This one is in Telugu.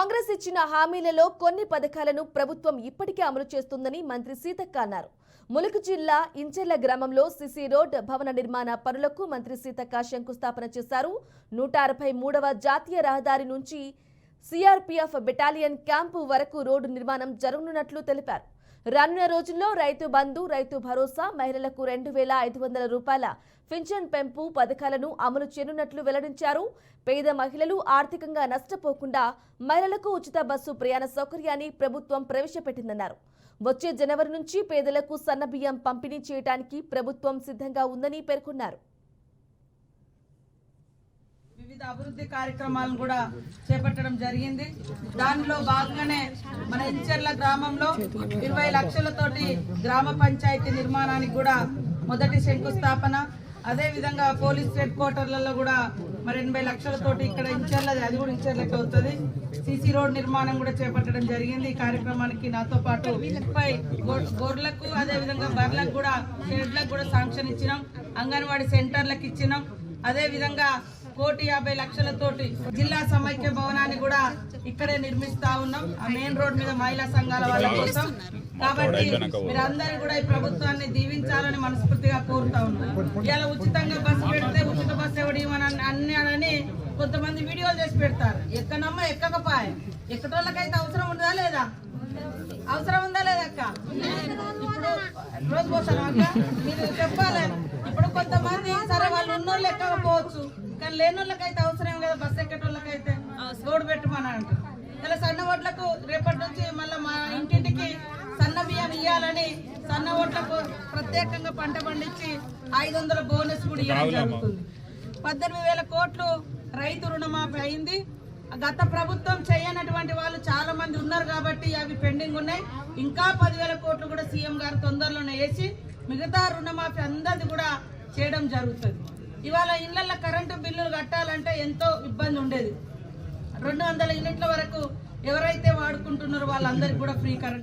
కాంగ్రెస్ ఇచ్చిన హామీలలో కొన్ని పథకాలను ప్రభుత్వం ఇప్పటికే అమలు చేస్తుందని మంత్రి సీతక్క అన్నారు. ములుగు జిల్లా ఇంచెర్ల గ్రామంలో సిసి రోడ్ భవన నిర్మాణ పనులకు మంత్రి సీతక్క శంకుస్థాపన చేశారు. 163వ జాతీయ రహదారి నుంచి సిఆర్పీఎఫ్ బెటాలియన్ క్యాంపు వరకు రోడ్డు నిర్మాణం జరగనున్నట్లు తెలిపారు. రానున్న రోజుల్లో రైతు బంధు, రైతు భరోసా, మహిళలకు 2500 రూపాయల పింఛన్ పెంపు పథకాలను అమలు చేయనున్నట్లు వెల్లడించారు. పేద మహిళలు ఆర్థికంగా నష్టపోకుండా మహిళలకు ఉచిత బస్సు ప్రయాణ సౌకర్యాన్ని ప్రభుత్వం ప్రవేశపెట్టిందన్నారు. వచ్చే జనవరి నుంచి పేదలకు సన్నబియ్యం పంపిణీ చేయడానికి ప్రభుత్వం సిద్ధంగా ఉందని పేర్కొన్నారు. వివిధ అభివృద్ధి కార్యక్రమాలను కూడా చేపట్టడం జరిగింది. దానిలో భాగంగానే మన ఇంచెర్ల గ్రామంలో 20 లక్షలతోటి గ్రామ పంచాయతీ నిర్మాణానికి కూడా మొదటి శంకుస్థాపన, అదే విధంగా పోలీస్ హెడ్ క్వార్టర్లలో కూడా మరి 80 లక్షలతోటి ఇక్కడ ఇంచెర్లది, అది కూడా ఇంచెర్లకి అవుతుంది, సిసి రోడ్ నిర్మాణం కూడా చేపట్టడం జరిగింది. ఈ కార్యక్రమానికి నాతో పాటు గొర్రెలకు అదే విధంగా బర్రెలకు కూడా షెడ్లకు కూడా శాంక్షన్ ఇచ్చినాం, అంగన్వాడీ సెంటర్లకు ఇచ్చినాం. అదే విధంగా 1,50 లక్షలతోటి జిల్లా సమైక్య భవనాన్ని కూడా ఇక్కడే నిర్మిస్తా ఉన్నాం, ఆ మెయిన్ రోడ్ మీద మహిళా సంఘాల వాళ్ళ కోసం. కాబట్టి మీరందరూ కూడా ఈ ప్రభుత్వాన్ని దీవించాలని మనస్ఫూర్తిగా కోరుతా ఉన్నాం. ఇలా ఉచితంగా బస్సు పెడితే ఉచిత బస్సు ఇవ్వడం అన్నాడని కొంతమంది వీడియోలు చేసి పెడతారు. ఎక్కనమ్మా ఎక్కకపోయే, ఎక్కటోళ్ళకైతే అవసరం ఉందా లేదా? అవసరం ఉందా లేదా అక్క? ఇప్పుడు రోజు పోతాను అక్క, మీరు చెప్పాలి. ఇప్పుడు కొంతమంది సరే వాళ్ళు ఉన్నోళ్ళు ఎక్కకపోవచ్చు, కానీ లేని వాళ్ళకైతే అవసరం కదా, బస్సు ఎక్కేటోళ్ళకైతే రోడ్డు పెట్టమని అంటారు. ఇలా సన్న ఓట్లకు రేపటి నుంచి మళ్ళీ మా ఇంటింటికి సన్న బియ్యం ఇవ్వాలని సన్న ఓట్లకు ప్రత్యేకంగా పంట పండించి 500 బోనస్ కూడా ఇవ్వడం జరుగుతుంది. 18,000 కోట్లు రైతు రుణమాఫీ అయింది. గత ప్రభుత్వం చేయనటువంటి వాళ్ళు చాలా మంది ఉన్నారు కాబట్టి అవి పెండింగ్ ఉన్నాయి. ఇంకా 10,000 కోట్లు కూడా సీఎం గారు తొందరలోనే వేసి మిగతా రుణమాఫీ అందరిది కూడా చేయడం జరుగుతుంది. ఇవాళ ఇళ్లలో కరెంటు బిల్లులు కట్టాలంటే ఎంతో ఇబ్బంది ఉండేది. 200 యూనిట్ల వరకు ఎవరైతే వాడుకుంటున్నారో వాళ్ళందరికీ కూడా ఫ్రీ కరెంట్